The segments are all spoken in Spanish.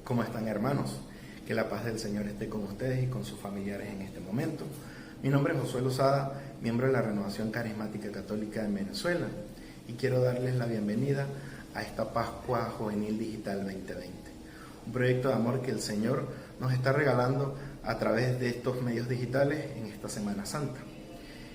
¿Cómo están, hermanos? Que la paz del Señor esté con ustedes y con sus familiares en este momento. Mi nombre es Josué Lozada, miembro de la Renovación Carismática Católica de Venezuela, y quiero darles la bienvenida a esta Pascua Juvenil Digital 2020, un proyecto de amor que el Señor nos está regalando a través de estos medios digitales en esta Semana Santa.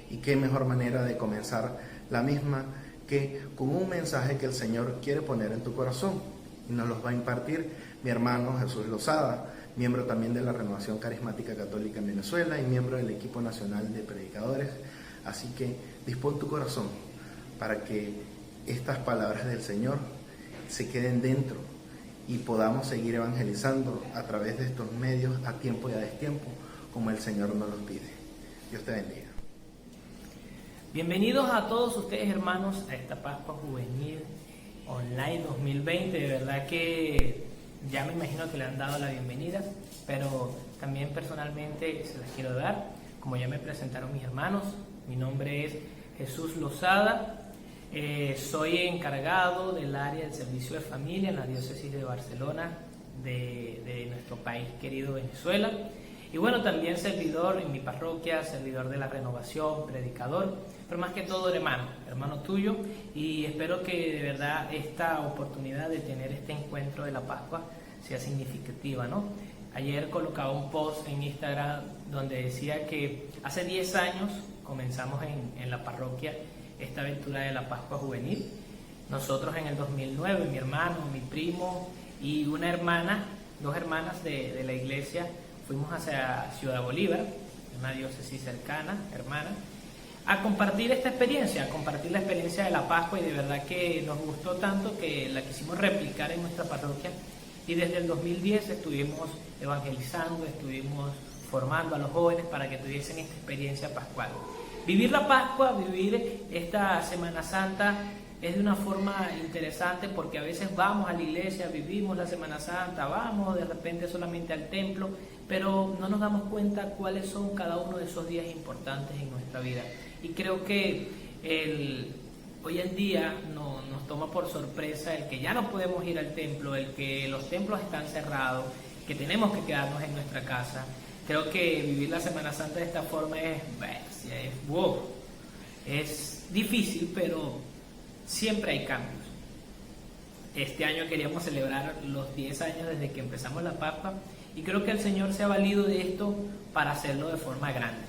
Y qué mejor manera de comenzar la misma que con un mensaje que el Señor quiere poner en tu corazón, y nos los va a impartir mi hermano Jesús Lozada, miembro también de la Renovación Carismática Católica en Venezuela y miembro del equipo nacional de predicadores. Así que dispón tu corazón para que estas palabras del Señor se queden dentro y podamos seguir evangelizando a través de estos medios a tiempo y a destiempo, como el Señor nos los pide. Dios te bendiga. Bienvenidos a todos ustedes, hermanos, a esta Pascua Juvenil Online 2020. De verdad que ya me imagino que le han dado la bienvenida, pero también personalmente se las quiero dar. Como ya me presentaron mis hermanos, mi nombre es Jesús Lozada, soy encargado del área del servicio de familia en la diócesis de Barcelona, de nuestro país querido Venezuela. Y bueno, también servidor en mi parroquia, servidor de la renovación, predicador, pero más que todo hermano tuyo, y espero que de verdad esta oportunidad de tener este encuentro de la Pascua sea significativa, ¿no? Ayer colocaba un post en Instagram donde decía que hace 10 años comenzamos en la parroquia esta aventura de la Pascua Juvenil. Nosotros en el 2009, mi hermano, mi primo y una hermana, dos hermanas de la iglesia, fuimos hacia Ciudad Bolívar, una diócesis cercana, hermana, a compartir esta experiencia, a compartir la experiencia de la Pascua, y de verdad que nos gustó tanto que la quisimos replicar en nuestra parroquia, y desde el 2010 estuvimos evangelizando, estuvimos formando a los jóvenes para que tuviesen esta experiencia pascual. Vivir la Pascua, vivir esta Semana Santa es de una forma interesante, porque a veces vamos a la iglesia, vivimos la Semana Santa, vamos de repente solamente al templo, pero no nos damos cuenta cuáles son cada uno de esos días importantes en nuestra vida. Y creo que hoy en día nos toma por sorpresa el que ya no podemos ir al templo, el que los templos están cerrados, que tenemos que quedarnos en nuestra casa. Creo que vivir la Semana Santa de esta forma es difícil, pero siempre hay cambios. Este año queríamos celebrar los 10 años desde que empezamos la Pascua, y creo que el Señor se ha valido de esto para hacerlo de forma grande.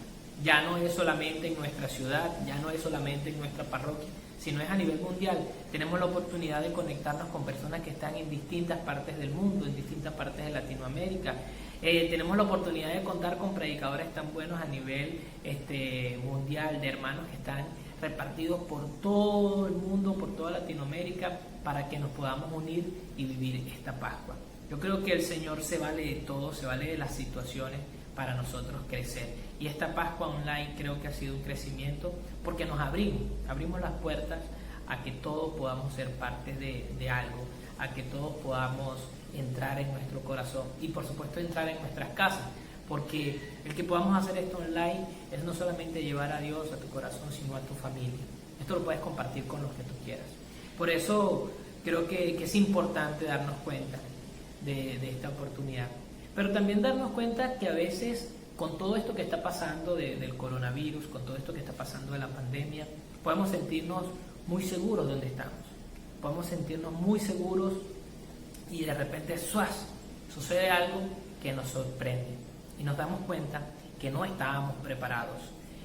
Ya no es solamente en nuestra ciudad, ya no es solamente en nuestra parroquia, sino es a nivel mundial. Tenemos la oportunidad de conectarnos con personas que están en distintas partes del mundo, en distintas partes de Latinoamérica. Tenemos la oportunidad de contar con predicadores tan buenos a nivel mundial, de hermanos que están repartidos por todo el mundo, por toda Latinoamérica, para que nos podamos unir y vivir esta Pascua. Yo creo que el Señor se vale de todo, se vale de las situaciones para nosotros crecer. Y esta Pascua Online creo que ha sido un crecimiento, porque nos abrimos las puertas a que todos podamos ser parte de algo, a que todos podamos entrar en nuestro corazón y por supuesto entrar en nuestras casas, porque el que podamos hacer esto online es no solamente llevar a Dios a tu corazón, sino a tu familia. Esto lo puedes compartir con los que tú quieras. Por eso creo que es importante darnos cuenta de esta oportunidad, pero también darnos cuenta que a veces, con todo esto que está pasando del coronavirus, con todo esto que está pasando de la pandemia, podemos sentirnos muy seguros donde estamos, podemos sentirnos muy seguros, y de repente sucede algo que nos sorprende y nos damos cuenta que no estábamos preparados,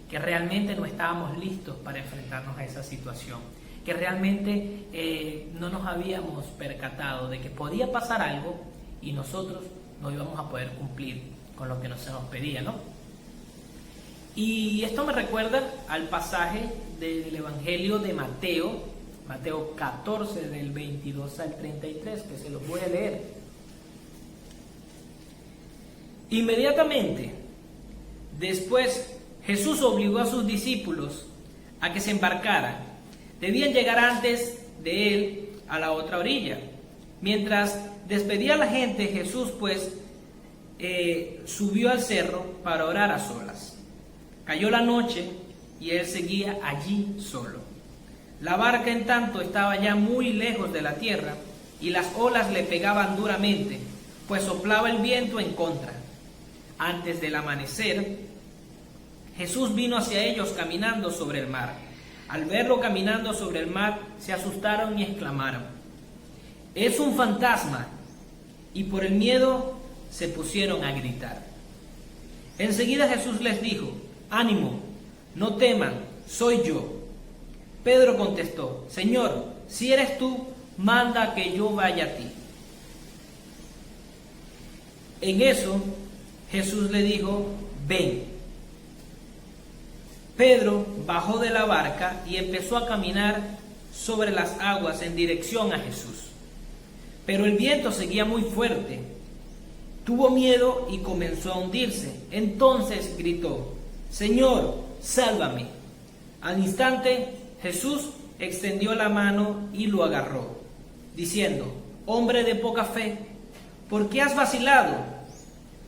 que realmente no estábamos listos para enfrentarnos a esa situación, que realmente no nos habíamos percatado de que podía pasar algo y nosotros no íbamos a poder cumplir con lo que se nos pedía, ¿no? Y esto me recuerda al pasaje del Evangelio de Mateo 14, del 22 al 33, que se los voy a leer. Inmediatamente después, Jesús obligó a sus discípulos a que se embarcaran. Debían llegar antes de él a la otra orilla. Mientras despedía a la gente, Jesús subió al cerro para orar a solas. Cayó la noche y él seguía allí solo. La barca, en tanto, estaba ya muy lejos de la tierra y las olas le pegaban duramente, pues soplaba el viento en contra. Antes del amanecer, Jesús vino hacia ellos caminando sobre el mar. Al verlo caminando sobre el mar, se asustaron y exclamaron: «¡Es un fantasma!», y por el miedo se pusieron a gritar. Enseguida Jesús les dijo: «Ánimo, no teman, soy yo». Pedro contestó: «Señor, si eres tú, manda que yo vaya a ti». En eso Jesús le dijo: «Ven». Pedro bajó de la barca y empezó a caminar sobre las aguas en dirección a Jesús. Pero el viento seguía muy fuerte. Tuvo miedo y comenzó a hundirse. Entonces gritó: «Señor, sálvame». Al instante Jesús extendió la mano y lo agarró, diciendo: «Hombre de poca fe, ¿por qué has vacilado?».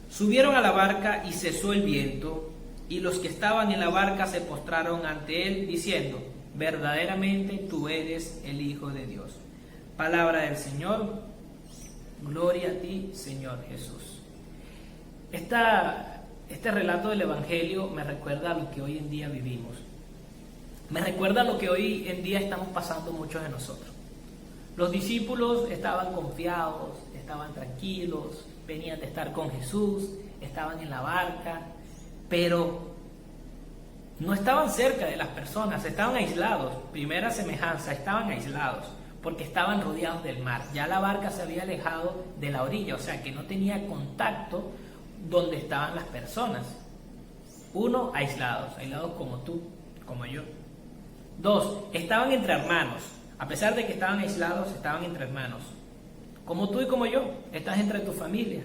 Subieron a la barca y cesó el viento, y los que estaban en la barca se postraron ante él, diciendo: «Verdaderamente tú eres el Hijo de Dios». Palabra del Señor. Gloria a ti, Señor Jesús. Este relato del Evangelio me recuerda a lo que hoy en día vivimos. Me recuerda a lo que hoy en día estamos pasando muchos de nosotros. Los discípulos estaban confiados, estaban tranquilos, venían de estar con Jesús, estaban en la barca, pero no estaban cerca de las personas, estaban aislados. Primera semejanza, estaban aislados porque estaban rodeados del mar. Ya la barca se había alejado de la orilla, o sea que no tenía contacto donde estaban las personas. Uno, aislados como tú, como yo. Dos, estaban entre hermanos. A pesar de que estaban aislados, estaban entre hermanos. Como tú y como yo, estás entre tu familia.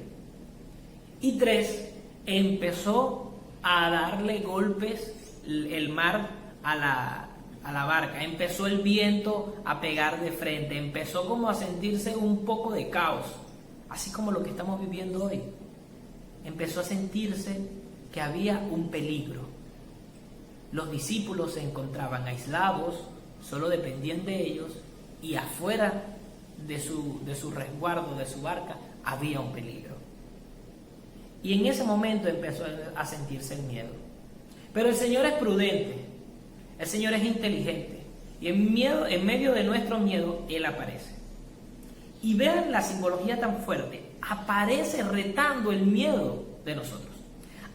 Y tres, empezó a darle golpes el mar a la barca. Empezó el viento a pegar de frente. Empezó como a sentirse un poco de caos, así como lo que estamos viviendo hoy. Empezó a sentirse que había un peligro. Los discípulos se encontraban aislados, solo dependían de ellos, y afuera de su resguardo, de su barca, había un peligro. Y en ese momento empezó a sentirse el miedo. Pero el Señor es prudente, el Señor es inteligente, y en medio de nuestro miedo, Él aparece. Y vean la simbología tan fuerte, aparece retando el miedo de nosotros.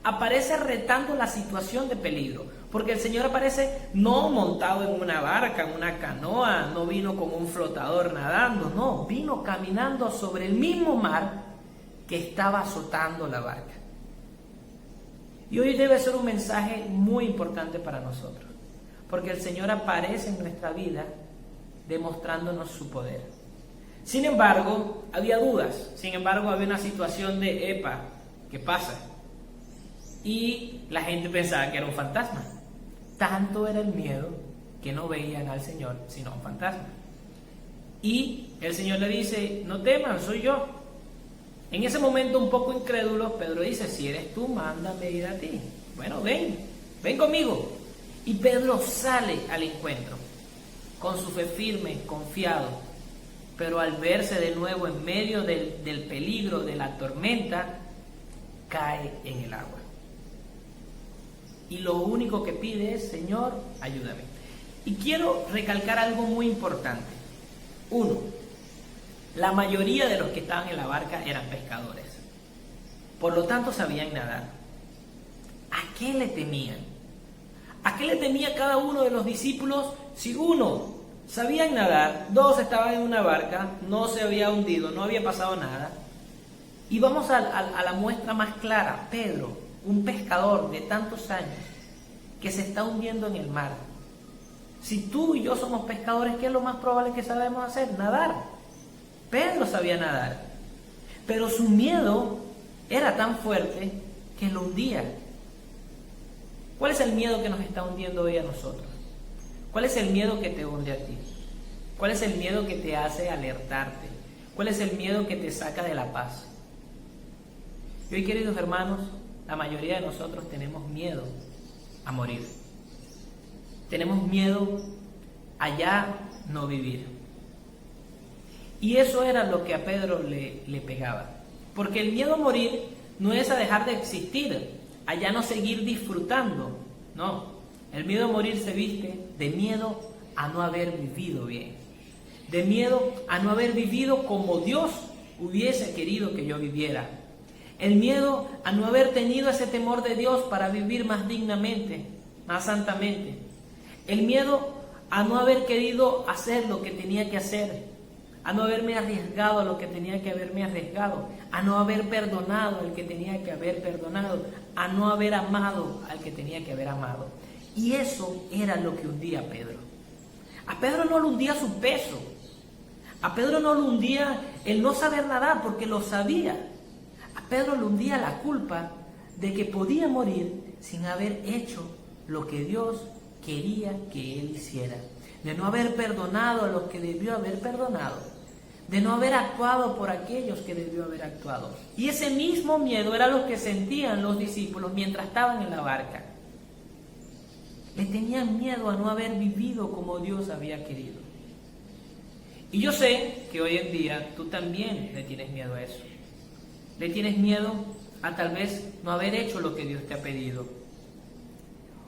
Aparece retando la situación de peligro, porque el Señor aparece no montado en una barca, en una canoa, no vino como un flotador nadando, no, vino caminando sobre el mismo mar que estaba azotando la barca. Y hoy debe ser un mensaje muy importante para nosotros, porque el Señor aparece en nuestra vida demostrándonos su poder. Sin embargo, había dudas, sin embargo había una situación de epa, ¿qué pasa? Y la gente pensaba que era un fantasma. Tanto era el miedo que no veían al Señor sino a un fantasma. Y el Señor le dice: «No teman, soy yo». En ese momento, un poco incrédulo, Pedro dice: «Si eres tú, mándame ir a ti». Bueno, ven conmigo. Y Pedro sale al encuentro con su fe firme, confiado. Pero al verse de nuevo en medio del peligro, de la tormenta, cae en el agua. Y lo único que pide es: «Señor, ayúdame». Y quiero recalcar algo muy importante. Uno, la mayoría de los que estaban en la barca eran pescadores. Por lo tanto, sabían nadar. ¿A qué le temían? ¿A qué le temía cada uno de los discípulos si uno sabían nadar, dos estaban en una barca, no se había hundido, no había pasado nada? Y vamos a la muestra más clara. Pedro, un pescador de tantos años, que se está hundiendo en el mar. Si tú y yo somos pescadores, ¿qué es lo más probable que sabemos hacer? Nadar. Pedro sabía nadar, pero su miedo era tan fuerte que lo hundía. ¿Cuál es el miedo que nos está hundiendo hoy a nosotros? ¿Cuál es el miedo que te hunde a ti? ¿Cuál es el miedo que te hace alertarte? ¿Cuál es el miedo que te saca de la paz? Y hoy, queridos hermanos, la mayoría de nosotros tenemos miedo a morir. Tenemos miedo a ya no vivir. Y eso era lo que a Pedro le pegaba. Porque el miedo a morir no es a dejar de existir, a ya no seguir disfrutando. No, el miedo a morir se viste de miedo a no haber vivido bien, de miedo a no haber vivido como Dios hubiese querido que yo viviera. El miedo a no haber tenido ese temor de Dios para vivir más dignamente, más santamente. El miedo a no haber querido hacer lo que tenía que hacer, a no haberme arriesgado a lo que tenía que haberme arriesgado, a no haber perdonado al que tenía que haber perdonado, a no haber amado al que tenía que haber amado. Y eso era lo que hundía a Pedro. A Pedro no lo hundía su peso, a Pedro no lo hundía el no saber nadar porque lo sabía. A Pedro lo hundía la culpa de que podía morir sin haber hecho lo que Dios quería que él hiciera, de no haber perdonado a los que debió haber perdonado, de no haber actuado por aquellos que debió haber actuado. Y ese mismo miedo era lo que sentían los discípulos mientras estaban en la barca. Le tenían miedo a no haber vivido como Dios había querido. Y yo sé que hoy en día tú también le tienes miedo a eso. Le tienes miedo a tal vez no haber hecho lo que Dios te ha pedido.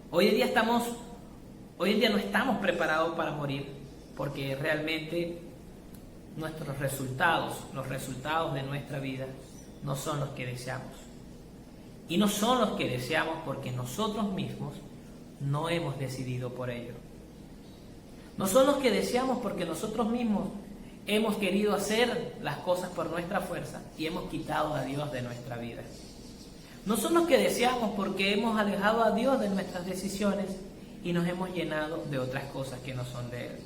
Hoy en día no estamos preparados para morir, porque realmente nuestros resultados, los resultados de nuestra vida, no son los que deseamos. Y no son los que deseamos porque nosotros mismos no hemos decidido por ello. No son los que deseamos porque nosotros mismos hemos querido hacer las cosas por nuestra fuerza y hemos quitado a Dios de nuestra vida. No son los que deseamos porque hemos alejado a Dios de nuestras decisiones y nos hemos llenado de otras cosas que no son de Él.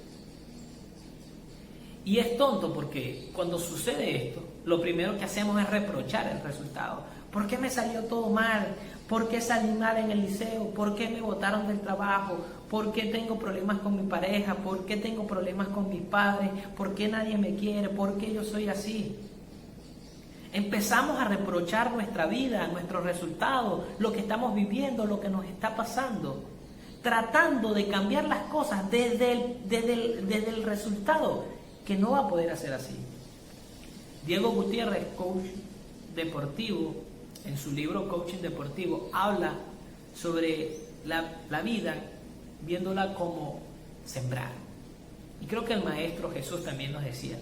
Y es tonto porque cuando sucede esto, lo primero que hacemos es reprochar el resultado. ¿Por qué me salió todo mal? ¿Por qué salí mal en el liceo? ¿Por qué me botaron del trabajo? ¿Por qué tengo problemas con mi pareja? ¿Por qué tengo problemas con mis padres? ¿Por qué nadie me quiere? ¿Por qué yo soy así? Empezamos a reprochar nuestra vida, nuestros resultados, lo que estamos viviendo, lo que nos está pasando, tratando de cambiar las cosas desde el resultado, que no va a poder hacer así. Diego Gutiérrez, coach deportivo, en su libro Coaching Deportivo, habla sobre la vida viéndola como sembrar. Y creo que el Maestro Jesús también nos decía.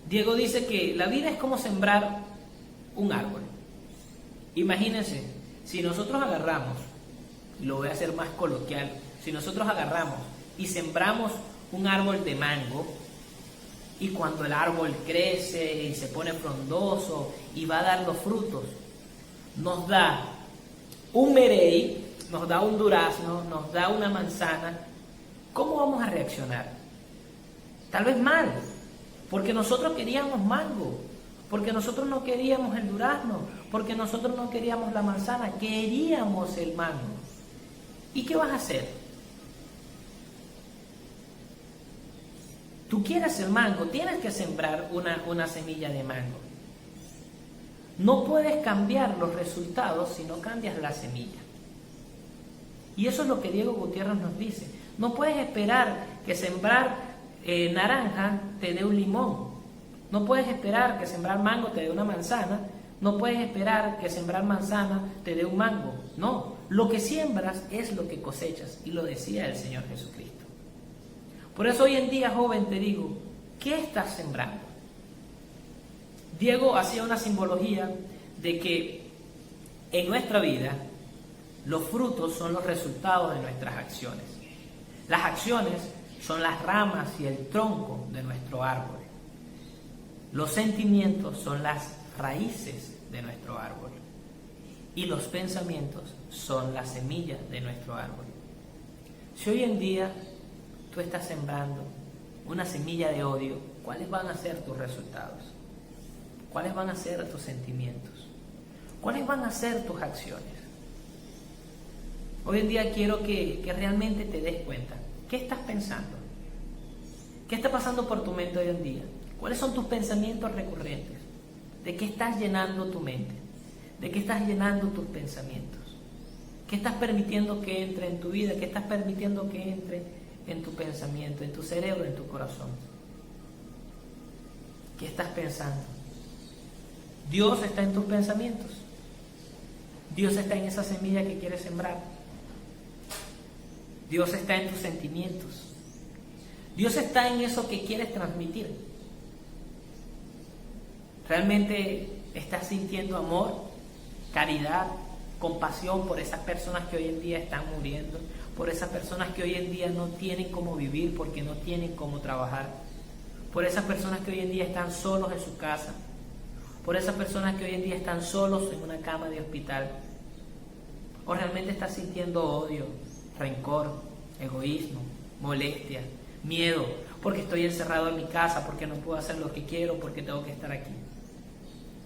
Diego dice que la vida es como sembrar un árbol. Imagínense, si nosotros agarramos, y lo voy a hacer más coloquial, si nosotros agarramos y sembramos un árbol de mango, y cuando el árbol crece y se pone frondoso y va a dar los frutos, nos da un merey, nos da un durazno, nos da una manzana, ¿cómo vamos a reaccionar? Tal vez mal, porque nosotros queríamos mango, porque nosotros no queríamos el durazno, porque nosotros no queríamos la manzana, queríamos el mango. ¿Y qué vas a hacer? Tú quieres el mango, tienes que sembrar una semilla de mango. No puedes cambiar los resultados si no cambias la semilla. Y eso es lo que Diego Gutiérrez nos dice. No puedes esperar que sembrar naranja te dé un limón. No puedes esperar que sembrar mango te dé una manzana. No puedes esperar que sembrar manzana te dé un mango. No, lo que siembras es lo que cosechas. Y lo decía el Señor Jesucristo. Por eso hoy en día, joven, te digo, ¿qué estás sembrando? Diego hacía una simbología de que en nuestra vida los frutos son los resultados de nuestras acciones. Las acciones son las ramas y el tronco de nuestro árbol. Los sentimientos son las raíces de nuestro árbol. Y los pensamientos son las semillas de nuestro árbol. Si hoy en día tú estás sembrando una semilla de odio, ¿cuáles van a ser tus resultados? ¿Cuáles van a ser tus sentimientos? ¿Cuáles van a ser tus acciones? Hoy en día quiero que realmente te des cuenta. ¿Qué estás pensando? ¿Qué está pasando por tu mente hoy en día? ¿Cuáles son tus pensamientos recurrentes? ¿De qué estás llenando tu mente? ¿De qué estás llenando tus pensamientos? ¿Qué estás permitiendo que entre en tu vida? ¿Qué estás permitiendo que entre en tu pensamiento, en tu cerebro, en tu corazón? ¿Qué estás pensando? Dios está en tus pensamientos. Dios está en esa semilla que quieres sembrar. Dios está en tus sentimientos. Dios está en eso que quieres transmitir. ¿Realmente estás sintiendo amor, caridad, compasión por esas personas que hoy en día están muriendo? Por esas personas que hoy en día no tienen cómo vivir porque no tienen cómo trabajar. Por esas personas que hoy en día están solos en su casa. Por esas personas que hoy en día están solos en una cama de hospital. ¿O realmente estás sintiendo odio, rencor, egoísmo, molestia, miedo? Porque estoy encerrado en mi casa, porque no puedo hacer lo que quiero, porque tengo que estar aquí.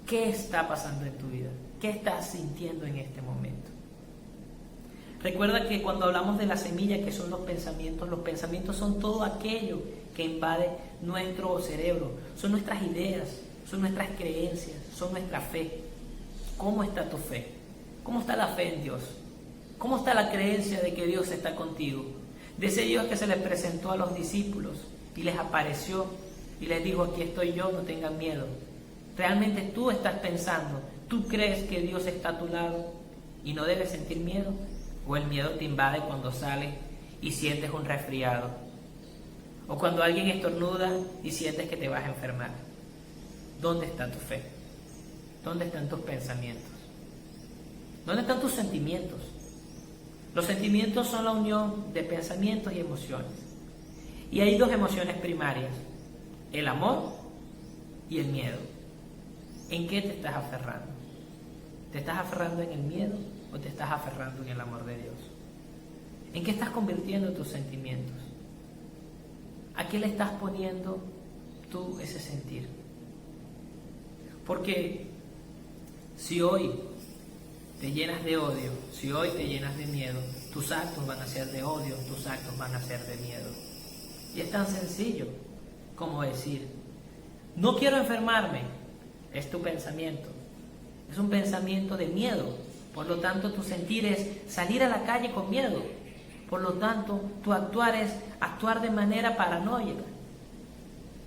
¿Qué está pasando en tu vida? ¿Qué estás sintiendo en este momento? Recuerda que cuando hablamos de la semilla, que son los pensamientos son todo aquello que invade nuestro cerebro. Son nuestras ideas, son nuestras creencias, son nuestra fe. ¿Cómo está tu fe? ¿Cómo está la fe en Dios? ¿Cómo está la creencia de que Dios está contigo? De ese Dios que se les presentó a los discípulos y les apareció y les dijo: aquí estoy yo, no tengan miedo. ¿Realmente tú estás pensando, tú crees que Dios está a tu lado y no debes sentir miedo? ¿O el miedo te invade cuando sales y sientes un resfriado? ¿O cuando alguien estornuda y sientes que te vas a enfermar? ¿Dónde está tu fe? ¿Dónde están tus pensamientos? ¿Dónde están tus sentimientos? Los sentimientos son la unión de pensamientos y emociones. Y hay dos emociones primarias: el amor y el miedo. ¿En qué te estás aferrando? ¿Te estás aferrando en el miedo o te estás aferrando en el amor de Dios? ¿En qué estás convirtiendo tus sentimientos? ¿A qué le estás poniendo tú ese sentir? Porque si hoy te llenas de odio, si hoy te llenas de miedo, tus actos van a ser de odio, tus actos van a ser de miedo. Y es tan sencillo como decir: no quiero enfermarme. Es tu pensamiento. Es un pensamiento de miedo. Por lo tanto, tu sentir es salir a la calle con miedo. Por lo tanto, tu actuar es actuar de manera paranoica.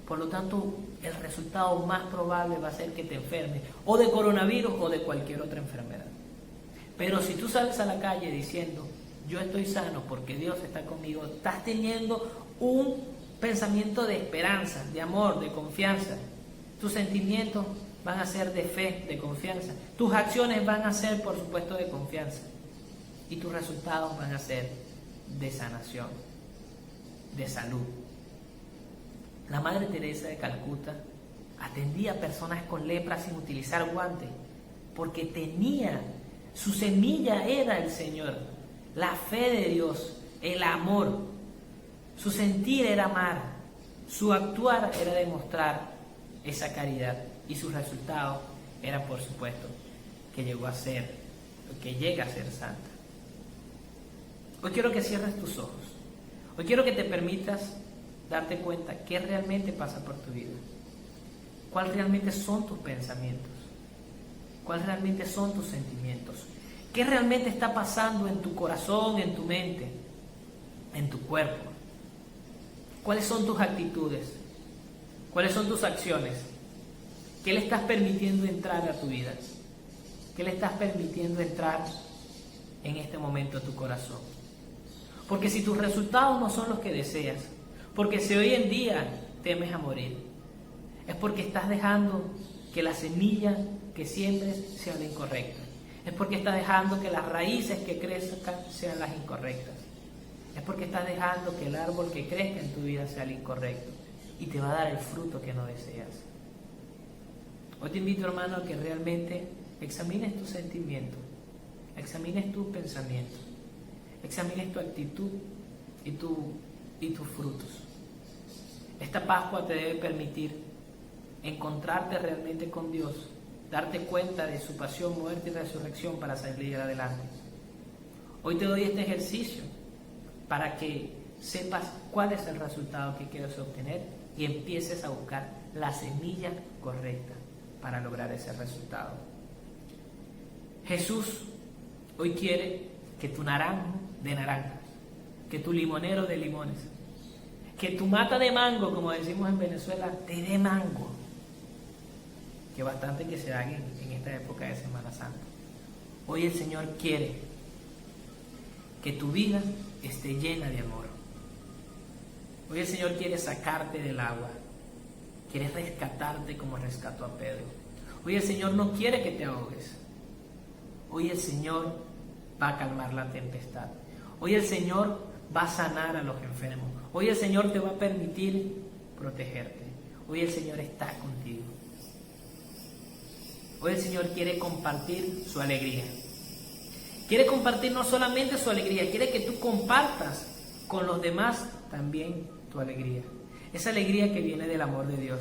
Por lo tanto, el resultado más probable va a ser que te enfermes, o de coronavirus o de cualquier otra enfermedad. Pero si tú sales a la calle diciendo: yo estoy sano porque Dios está conmigo, estás teniendo un pensamiento de esperanza, de amor, de confianza. Tus sentimientos van a ser de fe, de confianza. Tus acciones van a ser, por supuesto, de confianza. Y tus resultados van a ser de sanación, de salud. La Madre Teresa de Calcuta atendía a personas con lepra sin utilizar guantes, porque tenía, su semilla era el Señor, la fe de Dios, el amor. Su sentir era amar, su actuar era demostrar esa caridad, y sus resultados eran, por supuesto, que llega a ser santa. Hoy quiero que cierres tus ojos. Hoy quiero que te permitas darte cuenta qué realmente pasa por tu vida, cuáles realmente son tus pensamientos, cuáles realmente son tus sentimientos, qué realmente está pasando en tu corazón, en tu mente, en tu cuerpo, cuáles son tus actitudes, cuáles son tus acciones, qué le estás permitiendo entrar a tu vida, qué le estás permitiendo entrar en este momento a tu corazón. Porque si tus resultados no son los que deseas, porque si hoy en día temes a morir, es porque estás dejando que la semilla que siembres sea la incorrecta. Es porque estás dejando que las raíces que crezcan sean las incorrectas. Es porque estás dejando que el árbol que crezca en tu vida sea el incorrecto y te va a dar el fruto que no deseas. Hoy te invito, hermano, a que realmente examines tus sentimientos, examines tus pensamientos, examines tu actitud y tus frutos. Esta Pascua te debe permitir encontrarte realmente con Dios, darte cuenta de su pasión, muerte y resurrección para salir adelante. Hoy te doy este ejercicio para que sepas cuál es el resultado que quieres obtener y empieces a buscar la semilla correcta para lograr ese resultado. Jesús hoy quiere que tu naranjo de naranjas, que tu limonero de limones, que tu mata de mango, como decimos en Venezuela, te dé mango. que bastante que se haga en esta época de Semana Santa. Hoy el Señor quiere que tu vida esté llena de amor. Hoy el Señor quiere sacarte del agua, quiere rescatarte como rescató a Pedro. Hoy el Señor no quiere que te ahogues. Hoy el Señor va a calmar la tempestad. Hoy el Señor va a sanar a los enfermos. Hoy el Señor te va a permitir protegerte. Hoy el Señor está contigo. Hoy el Señor quiere compartir su alegría. Quiere compartir no solamente su alegría, quiere que tú compartas con los demás también tu alegría. Esa alegría que viene del amor de Dios.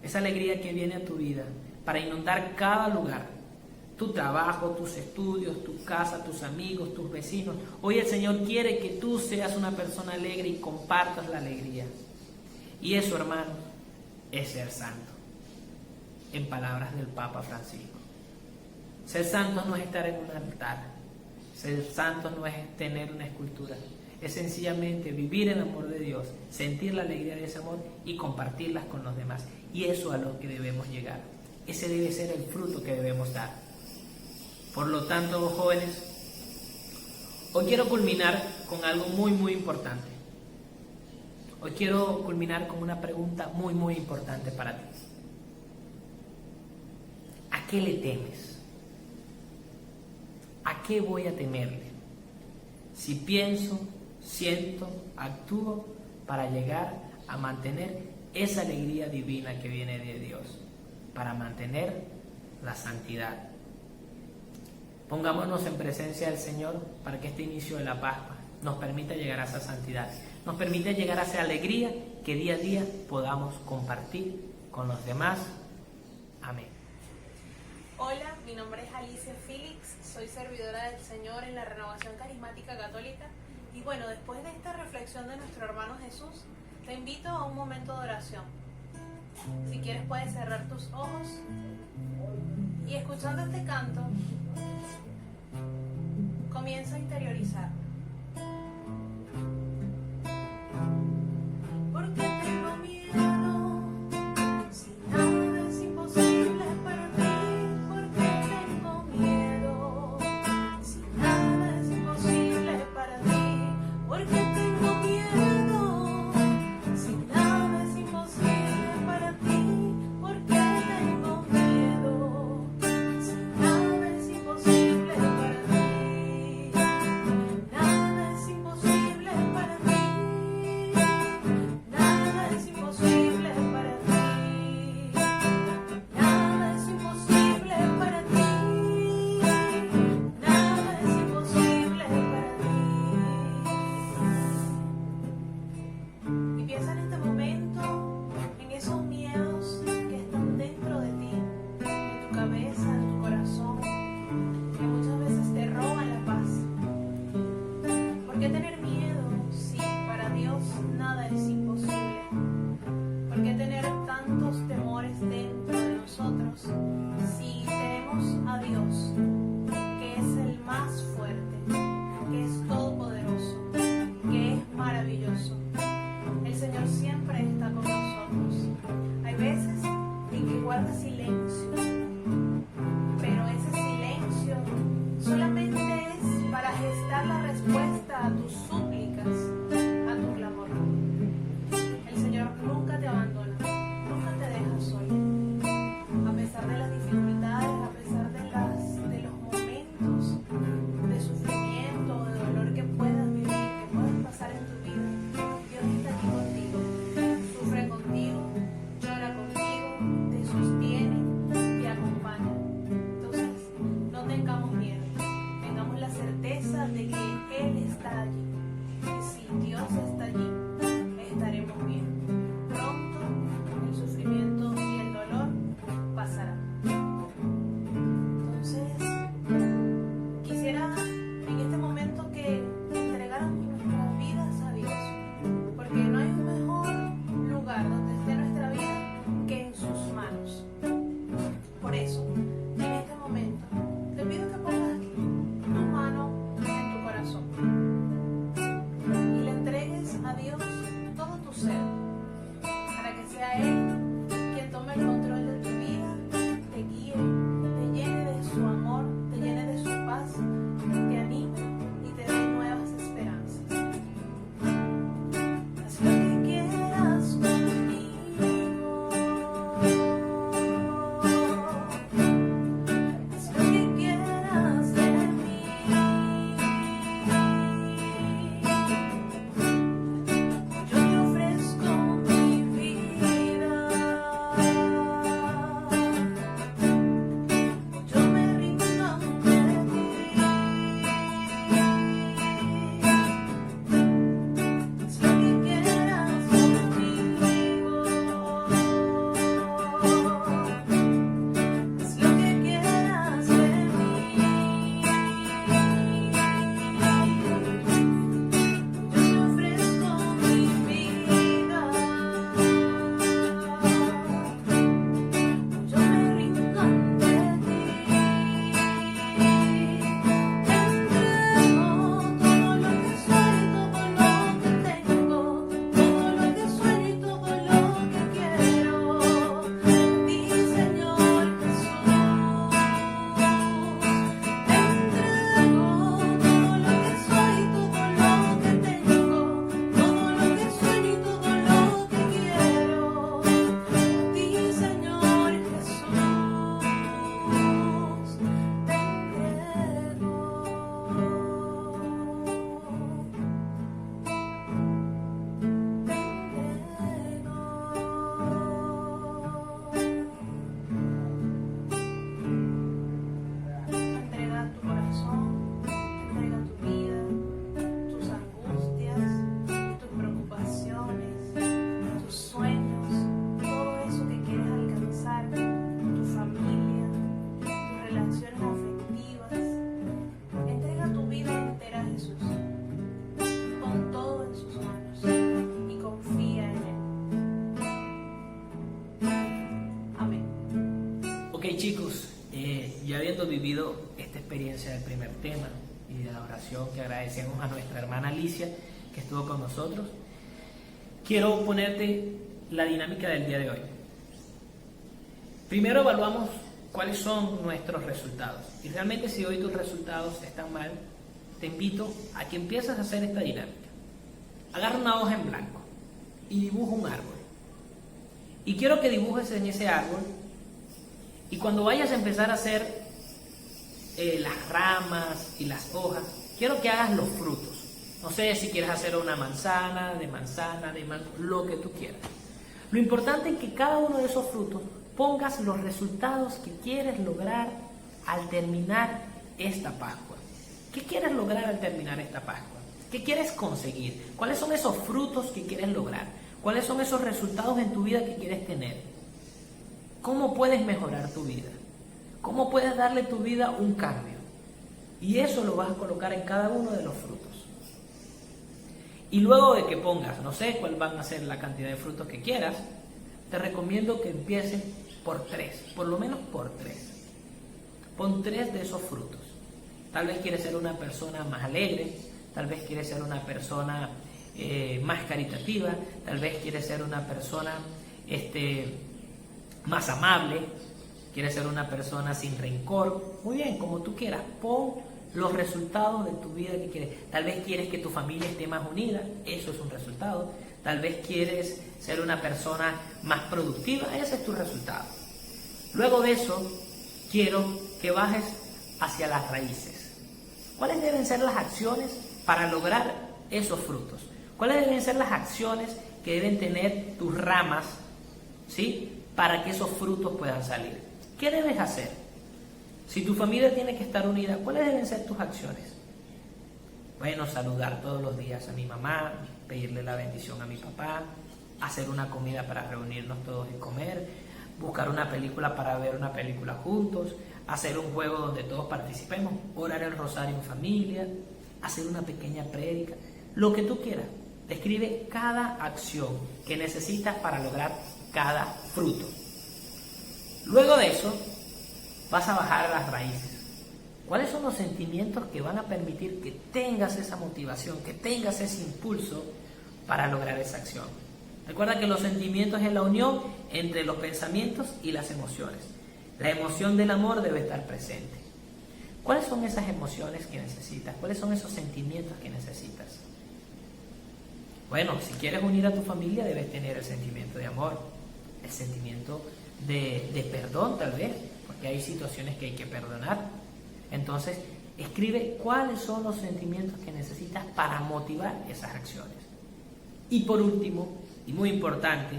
Esa alegría que viene a tu vida para inundar cada lugar. Tu trabajo, tus estudios, tu casa, tus amigos, tus vecinos. Hoy el Señor quiere que tú seas una persona alegre y compartas la alegría. Y eso, hermano, es ser santo. En palabras del Papa Francisco. Ser santo no es estar en un altar. Ser santo no es tener una escultura. Es sencillamente vivir el amor de Dios, sentir la alegría de ese amor y compartirlas con los demás. Y eso a lo que debemos llegar. Ese debe ser el fruto que debemos dar. Por lo tanto, jóvenes, hoy quiero culminar con algo muy importante. Hoy quiero culminar con una pregunta muy importante para ti. ¿A qué le temes? ¿A qué voy a temerle? Si pienso, siento, actúo para llegar a mantener esa alegría divina que viene de Dios, para mantener la santidad. Pongámonos en presencia del Señor para que este inicio de la Pascua nos permita llegar a esa santidad, nos permita llegar a esa alegría que día a día podamos compartir con los demás. Amén. Hola, mi nombre es Alicia Félix, soy servidora del Señor en la Renovación Carismática Católica y bueno, después de esta reflexión de nuestro hermano Jesús, te invito a un momento de oración. Si quieres puedes cerrar tus ojos y escuchando este canto, comienza a interiorizar. Porque tengo miedo, si nada es imposible para mí. Porque tengo miedo, si nada es imposible para mí. Porque tengo miedo, si nada es imposible para ti. Porque tengo miedo, si nada es imposible para mí. Nada es imposible para mí. Nada es imposible para ti. Nada es imposible para ti. Nada es imposible para ti. Y piensa en este momento en esos miedos que están dentro de ti, en tu cabeza, en tu corazón, que muchas veces te roban la paz. ¿Por qué tener miedo si para Dios nada es imposible? ¿Por qué tener tantos temores dentro de nosotros si tenemos a Dios, que es el más fuerte, que es todopoderoso, que es maravilloso? El Señor siempre está con nosotros. Hay veces en que guarda silencio, pero ese silencio solamente es para gestar la respuesta a tus súplicas, a tu clamor. El Señor nunca te abandona, nunca te deja solo. A pesar de las dificultades, a pesar de los momentos de sufrimiento o de dolor que puedas vivir, que puedas pasar en tu vida, Dios está aquí contigo, sufre contigo, llora contigo, te sostiene Ok, chicos, ya habiendo vivido esta experiencia del primer tema y de la oración, que agradecemos a nuestra hermana Alicia que estuvo con nosotros, quiero ponerte la dinámica del día de hoy. Primero evaluamos cuáles son nuestros resultados, y realmente si hoy tus resultados están mal, te invito a que empieces a hacer esta dinámica. Agarra una hoja en blanco y dibuja un árbol, y quiero que dibujes en ese árbol, y cuando vayas a empezar a hacer las ramas y las hojas, quiero que hagas los frutos. No sé si quieres hacer una manzana, de mango, lo que tú quieras. Lo importante es que cada uno de esos frutos pongas los resultados que quieres lograr al terminar esta Pascua. ¿Qué quieres lograr al terminar esta Pascua? ¿Qué quieres conseguir? ¿Cuáles son esos frutos que quieres lograr? ¿Cuáles son esos resultados en tu vida que quieres tener? ¿Cómo puedes mejorar tu vida? ¿Cómo puedes darle a tu vida un cambio? Y eso lo vas a colocar en cada uno de los frutos. Y luego de que pongas, no sé cuál van a ser la cantidad de frutos que quieras, te recomiendo que empieces por 3, por lo menos por 3. Pon 3 de esos frutos. Tal vez quieres ser una persona más alegre, tal vez quieres ser una persona más caritativa, tal vez quieres ser una persona más amable, quieres ser una persona sin rencor. Muy bien, como tú quieras, pon los resultados de tu vida que quieres. Tal vez quieres que tu familia esté más unida, eso es un resultado. Tal vez quieres ser una persona más productiva, ese es tu resultado. Luego de eso, quiero que bajes hacia las raíces. ¿Cuáles deben ser las acciones para lograr esos frutos? ¿Cuáles deben ser las acciones que deben tener tus ramas, ¿sí?, para que esos frutos puedan salir? ¿Qué debes hacer? Si tu familia tiene que estar unida, ¿cuáles deben ser tus acciones? Bueno, saludar todos los días a mi mamá, pedirle la bendición a mi papá, hacer una comida para reunirnos todos y comer, buscar una película para ver una película juntos, hacer un juego donde todos participemos, orar el rosario en familia, hacer una pequeña prédica, lo que tú quieras. Describe cada acción que necesitas para lograr cada fruto. Luego de eso, vas a bajar a las raíces. ¿Cuáles son los sentimientos que van a permitir que tengas esa motivación, que tengas ese impulso para lograr esa acción? Recuerda que los sentimientos es la unión entre los pensamientos y las emociones. La emoción del amor debe estar presente. ¿Cuáles son esas emociones que necesitas? ¿Cuáles son esos sentimientos que necesitas? Bueno, si quieres unir a tu familia, debes tener el sentimiento de amor, el sentimiento de perdón, tal vez, porque hay situaciones que hay que perdonar. Entonces, escribe cuáles son los sentimientos que necesitas para motivar esas acciones. Y por último, y muy importante,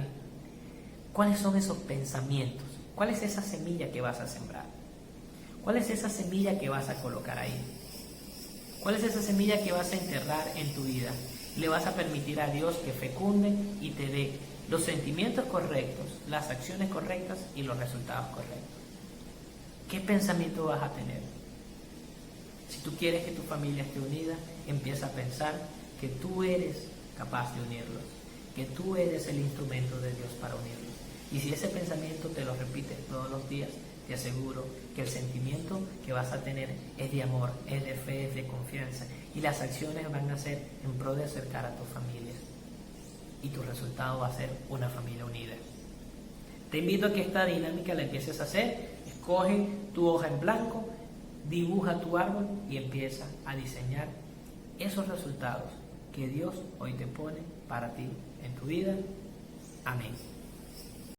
¿cuáles son esos pensamientos? ¿Cuál es esa semilla que vas a sembrar? ¿Cuál es esa semilla que vas a colocar ahí? ¿Cuál es esa semilla que vas a enterrar en tu vida? Le vas a permitir a Dios que fecunde y te dé los sentimientos correctos, las acciones correctas y los resultados correctos. ¿Qué pensamiento vas a tener? Si tú quieres que tu familia esté unida, empieza a pensar que tú eres capaz de unirlos, que tú eres el instrumento de Dios para unirlos. Y si ese pensamiento te lo repites todos los días, te aseguro que el sentimiento que vas a tener es de amor, es de fe, es de confianza, y las acciones van a ser en pro de acercar a tu familia, y tu resultado va a ser una familia unida. Te invito a que esta dinámica la empieces a hacer. Escoge tu hoja en blanco, dibuja tu árbol y empieza a diseñar esos resultados que Dios hoy te pone para ti en tu vida. Amén.